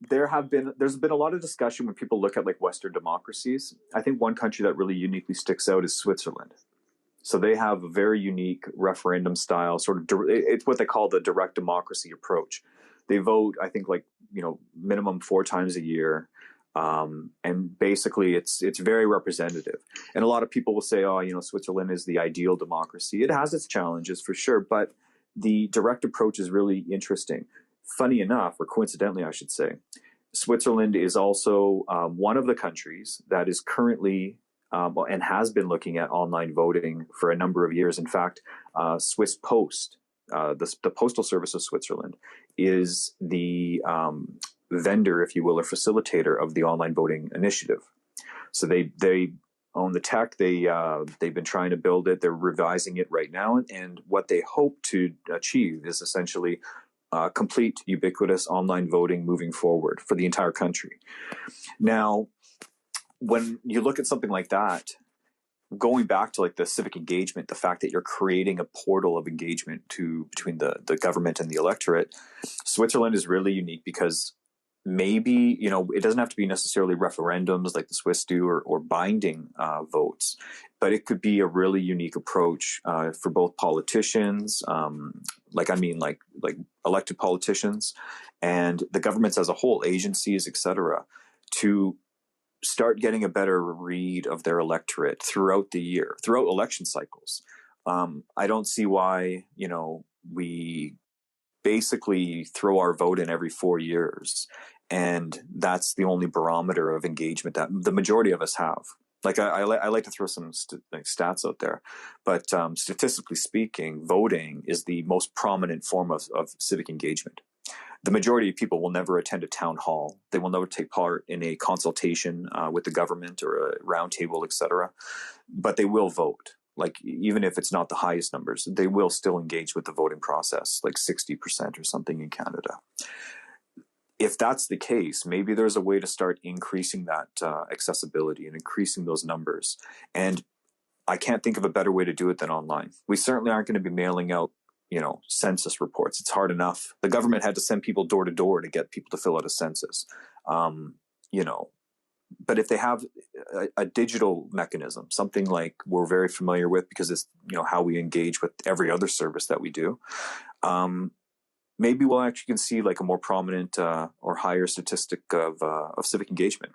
there's been a lot of discussion when people look at like Western democracies. I think one country that really uniquely sticks out is Switzerland. So they have a very unique referendum style, it's what they call the direct democracy approach. They vote, I think, minimum 4 times a year. And basically it's very representative. And a lot of people will say, Switzerland is the ideal democracy. It has its challenges for sure, but the direct approach is really interesting. Funny enough, or coincidentally, I should say, Switzerland is also one of the countries that is currently and has been looking at online voting for a number of years. In fact, Swiss Post, the postal service of Switzerland, is the vendor, if you will, or facilitator of the online voting initiative. So they own the tech. They've been trying to build it. They're revising it right now, and what they hope to achieve is essentially complete ubiquitous online voting moving forward for the entire country. Now, when you look at something like that, going back to like the civic engagement, the fact that you're creating a portal of engagement between the government and the electorate, Switzerland is really unique because maybe, it doesn't have to be necessarily referendums like the Swiss do or binding votes, but it could be a really unique approach for both politicians, like elected politicians and the governments as a whole, agencies, etc., to start getting a better read of their electorate throughout the year, throughout election cycles. I don't see why, we basically throw our vote in every 4 years, and that's the only barometer of engagement that the majority of us have. Like I like to throw some stats out there, but statistically speaking, voting is the most prominent form of civic engagement. The majority of people will never attend a town hall. They will never take part in a consultation with the government or a roundtable, etc. But they will vote. Like, even if it's not the highest numbers, they will still engage with the voting process, like 60% or something in Canada. If that's the case, maybe there's a way to start increasing that accessibility and increasing those numbers. And I can't think of a better way to do it than online. We certainly aren't going to be mailing out, census reports. It's hard enough. The government had to send people door to door to get people to fill out a census. But if they have a digital mechanism, something like we're very familiar with because it's how we engage with every other service that we do, maybe we'll actually can see like a more prominent or higher statistic of civic engagement.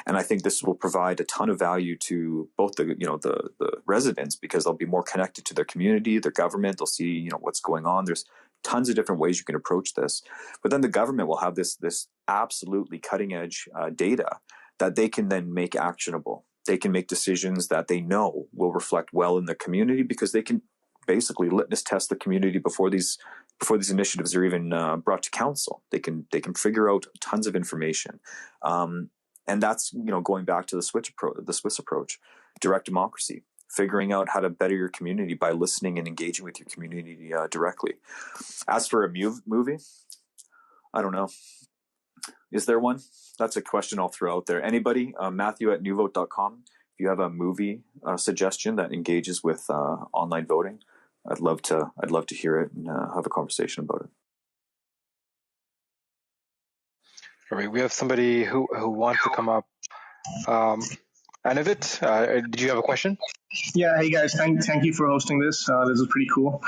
And I think this will provide a ton of value to both the residents, because they'll be more connected to their community, their government. They'll see what's going on. There's tons of different ways you can approach this, but then the government will have this absolutely cutting edge data that they can then make actionable. They can make decisions that they know will reflect well in the community, because they can basically litmus test the community before these initiatives are even brought to council. They can figure out tons of information, and that's going back to the Swiss approach, direct democracy, figuring out how to better your community by listening and engaging with your community directly. As for a movie, I don't know. Is there one? That's a question I'll throw out there. Anybody? Matthew at Neuvote.com. If you have a movie suggestion that engages with online voting, I'd love to hear it and have a conversation about it. All right, we have somebody who wants to come up. Anavit, did you have a question? Yeah, hey guys, thank you for hosting this. This is pretty cool.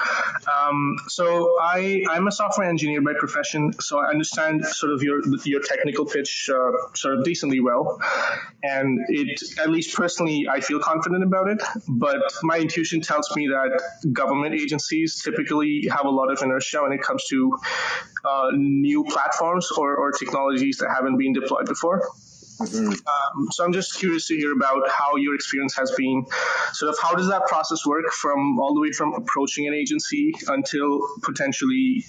So I'm a software engineer by profession, so I understand sort of your technical pitch sort of decently well, and at least personally, I feel confident about it. But my intuition tells me that government agencies typically have a lot of inertia when it comes to new platforms or technologies that haven't been deployed before. Mm-hmm. So I'm just curious to hear about how your experience has been. Sort of how does that process work all the way from approaching an agency until potentially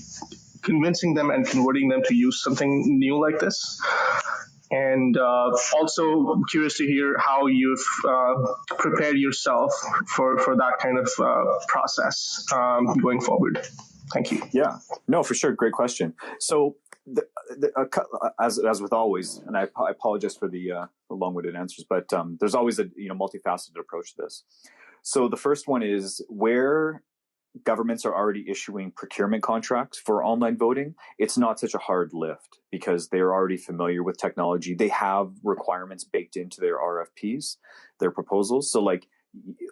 convincing them and converting them to use something new like this? And also I'm curious to hear how you've prepared yourself for that kind of process going forward. Thank you. Yeah, no, for sure. Great question. So as with always, and I apologize for the long-winded answers, but there's always a multifaceted approach to this. So the first one is where governments are already issuing procurement contracts for online voting. It's not such a hard lift because they're already familiar with technology. They have requirements baked into their RFPs, their proposals. So like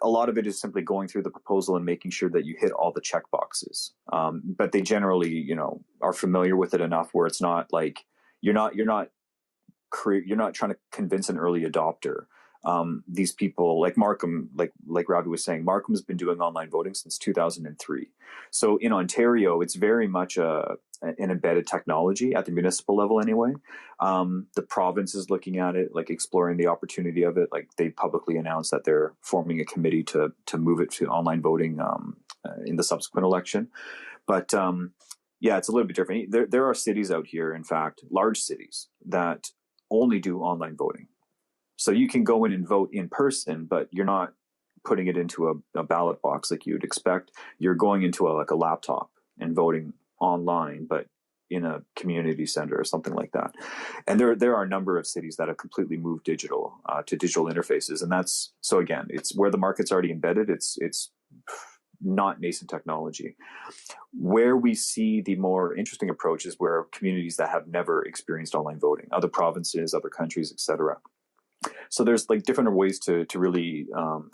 a lot of it is simply going through the proposal and making sure that you hit all the check boxes. But they generally, are familiar with it enough where it's not like you're not trying to convince an early adopter these people like Markham, like Robbie was saying, Markham's been doing online voting since 2003. So in Ontario, it's very much an embedded technology at the municipal level anyway. The province is looking at it, like exploring the opportunity of it. Like they publicly announced that they're forming a committee to move it to online voting in the subsequent election. But yeah, it's a little bit different. There are cities out here, in fact, large cities that only do online voting. So you can go in and vote in person, but you're not putting it into a ballot box like you'd expect. You're going into a laptop and voting online, but in a community center or something like that. And there are a number of cities that have completely moved digital to digital interfaces. And that's, so again, it's where the market's already embedded. It's not nascent technology. Where we see the more interesting approach is where communities that have never experienced online voting, other provinces, other countries, etc. So there's like different ways to really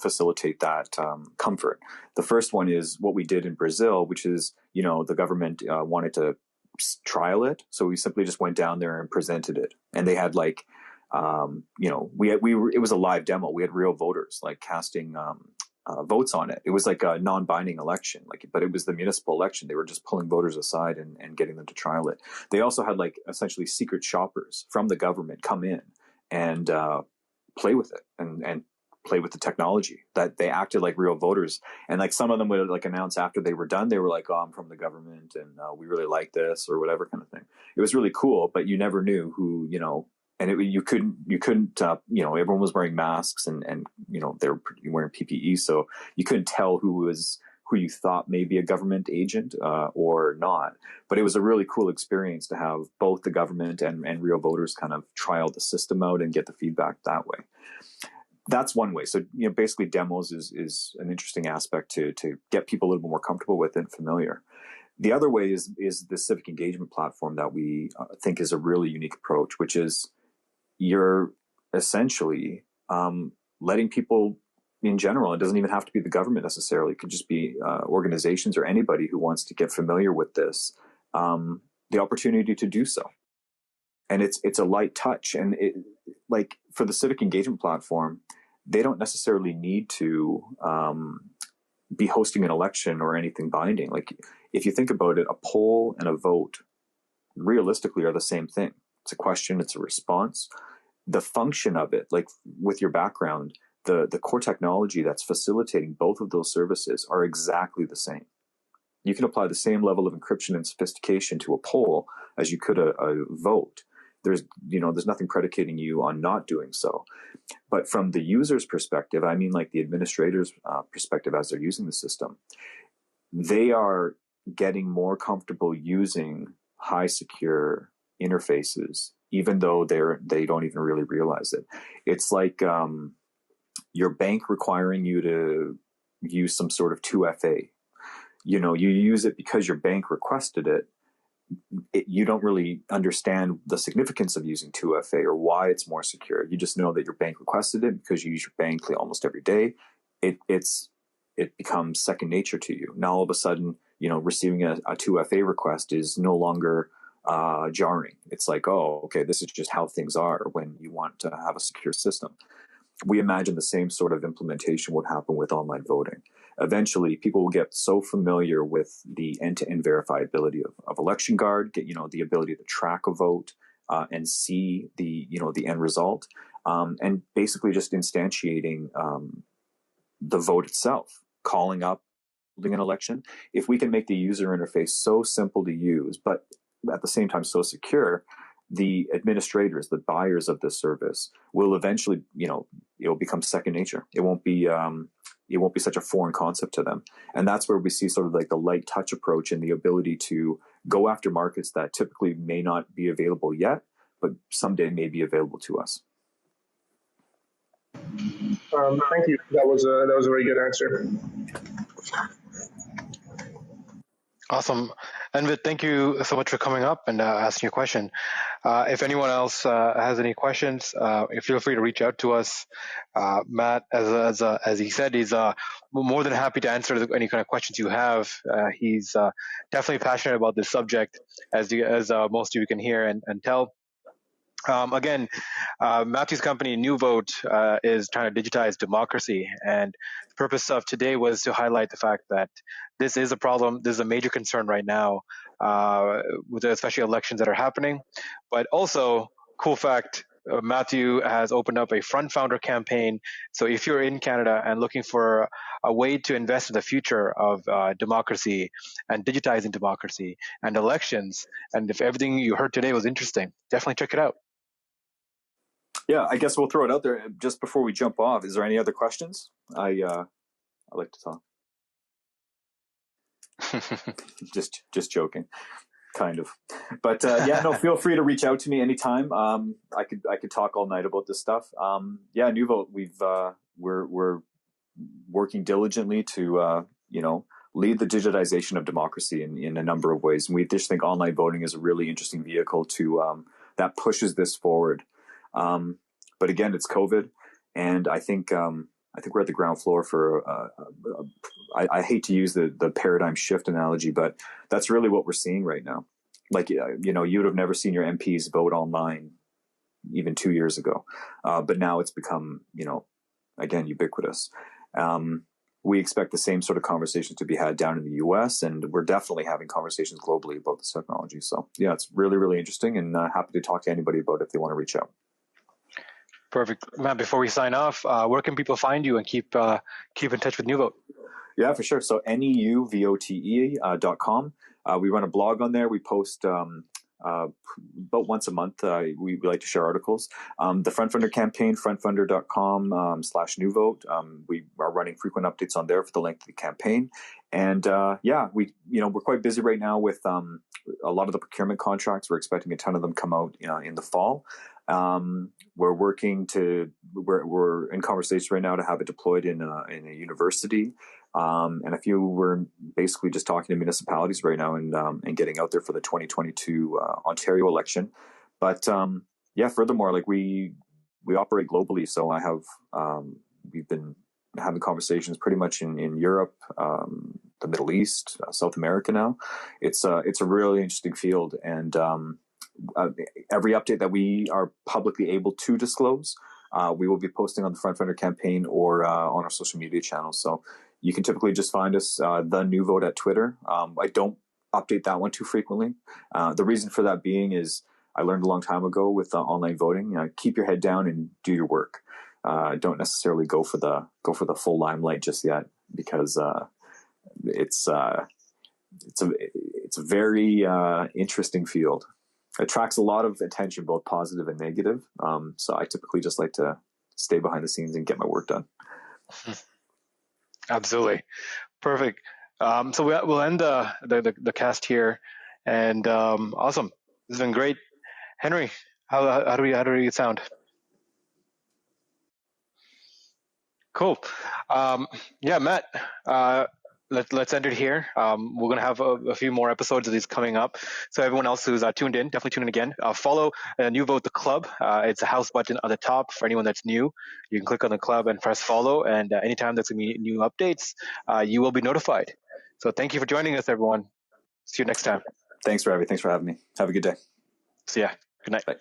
facilitate that comfort. The first one is what we did in Brazil, which is, the government wanted to trial it. So we simply just went down there and presented it. And they had like, it was a live demo. We had real voters like casting votes on it. It was like a non-binding election, but it was the municipal election. They were just pulling voters aside and getting them to trial it. They also had like essentially secret shoppers from the government come in and play with it and play with the technology. That they acted like real voters. And like some of them would like announce after they were done, they were like, "Oh, I'm from the government and we really like this," or whatever kind of thing. It was really cool, but you never knew who, and you couldn't, everyone was wearing masks and they were wearing PPE. So you couldn't tell who you thought may be a government agent or not. But it was a really cool experience to have both the government and real voters kind of trial the system out and get the feedback that way. That's one way. So, basically demos is an interesting aspect to get people a little bit more comfortable with and familiar. The other way is the civic engagement platform that we think is a really unique approach, which is you're essentially letting people in general, it doesn't even have to be the government necessarily, it could just be organizations or anybody who wants to get familiar with this, the opportunity to do so. And it's a light touch. And like for the civic engagement platform, they don't necessarily need to be hosting an election or anything binding. Like if you think about it, a poll and a vote realistically are the same thing. It's a question, it's a response. The function of it, like with your background, the core technology that's facilitating both of those services are exactly the same. You can apply the same level of encryption and sophistication to a poll as you could a vote. There's nothing predicating you on not doing so. But from the user's perspective, I mean like the administrator's perspective as they're using the system, they are getting more comfortable using high secure interfaces, even though they don't even really realize it. It's like your bank requiring you to use some sort of 2FA. You use it because your bank requested it. You don't really understand the significance of using 2FA or why it's more secure. You just know that your bank requested it because you use your bank almost every day. It becomes second nature to you. Now all of a sudden, receiving a 2FA request is no longer jarring. It's like, oh, okay, this is just how things are when you want to have a secure system. We imagine the same sort of implementation would happen with online voting. Eventually, people will get so familiar with the end-to-end verifiability of Election Guard, get the ability to track a vote and see the end result, and basically just instantiating the vote itself, calling up, holding an election. If we can make the user interface so simple to use, but at the same time so secure, the administrators, the buyers of this service will eventually, it'll become second nature. It won't be such a foreign concept to them. And that's where we see sort of like the light touch approach and the ability to go after markets that typically may not be available yet, but someday may be available to us. Thank you. That was a very good answer. Awesome. Envid, thank you so much for coming up and asking a question. If anyone else has any questions, feel free to reach out to us. Matt, as he said, he's more than happy to answer any kind of questions you have. He's definitely passionate about this subject, as most of you can hear and tell. Again, Matthew's company, Neuvote, is trying to digitize democracy. And the purpose of today was to highlight the fact that this is a problem. This is a major concern right now, with especially elections that are happening. But also, cool fact, Matthew has opened up a Front Founder campaign. So if you're in Canada and looking for a way to invest in the future of democracy and digitizing democracy and elections, and if everything you heard today was interesting, definitely check it out. Yeah, I guess we'll throw it out there just before we jump off. Is there any other questions? I like to talk. just joking, kind of. But yeah, no, feel free to reach out to me anytime. I could talk all night about this stuff. Yeah, Neuvote, we're working diligently to lead the digitization of democracy in a number of ways, and we just think online voting is a really interesting vehicle to that pushes this forward. But again, it's COVID, and I think we're at the ground floor for. I hate to use the paradigm shift analogy, but that's really what we're seeing right now. Like you would have never seen your MPs vote online even 2 years ago, but now it's become again ubiquitous. We expect the same sort of conversations to be had down in the US, and we're definitely having conversations globally about this technology. So yeah, it's really, really interesting, and happy to talk to anybody about it if they want to reach out. Perfect. Matt, before we sign off, where can people find you and keep in touch with Neuvote? Yeah, for sure. So neuvote.com. We run a blog on there. We post about once a month. We like to share articles. The Front Funder campaign, frontfunder.com/Neuvote. We are running frequent updates on there for the length of the campaign. And we're quite busy right now with a lot of the procurement contracts. We're expecting a ton of them come out in the fall. We're in conversation right now to have it deployed in a university. And a few we're basically just talking to municipalities right now and getting out there for the 2022 Ontario election. But furthermore, like we operate globally, so we've been having conversations pretty much in Europe, the Middle East, South America now. It's a really interesting field, and every update that we are publicly able to disclose, we will be posting on the Front Funder campaign or on our social media channels. So you can typically just find us, the Neuvote at Twitter. I don't update that one too frequently. The reason for that being is I learned a long time ago with online voting, keep your head down and do your work. Don't necessarily go for the full limelight just yet, because it's a very interesting field. It attracts a lot of attention, both positive and negative. So I typically just like to stay behind the scenes and get my work done. Absolutely. Perfect. So we'll end the cast here, and awesome. This has been great. Henry, how do we sound? Cool. Yeah, Matt, let's end it here. We're going to have a few more episodes of these coming up. So everyone else who's tuned in, definitely tune in again. Follow Neuvote the Club. It's a house button on the top for anyone that's new. You can click on the club and press follow. And anytime there's going to be new updates, you will be notified. So thank you for joining us, everyone. See you next time. Thanks, Ravi. Thanks for having me. Have a good day. See ya. Good night. Bye.